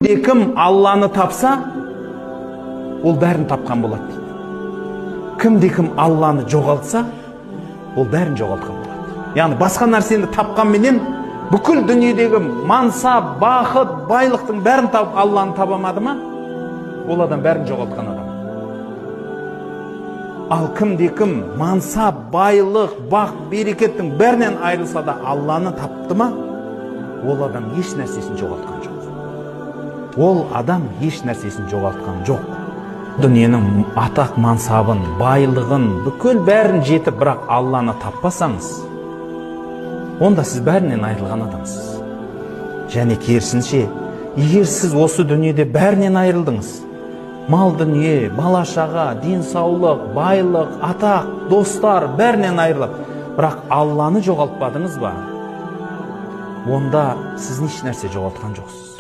Кім Алланы тапса, ол бәрін тапқан болады дейді. Кім Алланы жоғалтса, ол бәрін жоғалтқан болады. Яғни басқа нәрсені тапқанменен бүкіл дүниедегі мансап, бақыт, байлықтың бәрін тауып Алланы табамады ма, ол адам бәрін жоғалтқан адам. Ал кім мансап, байлық, бақ, берекеттің бәрінен айырылса да Алланы тапты ма, ол адам еш нәрсесін жоғалтқан жоқ. Ол адам еш нәрсесін жоғалтқан жоқ. Дүниенің атақ мансабын, байлығын, бүкіл бәрін жетіп, бірақ Алланы таппасаңыз, онда сіз бәрінен айырылған адамсыз. Және керісінше, егер сіз осы дүниеде бәрінен айырылдыңыз, мал дүние, бала шаға, денсаулық, байлық, атақ, достар бәрінен айырылып, бірақ Алланы жоғалтпадыңыз ба, онда сіз еш нәрсе жоғалтқан жоқсыз.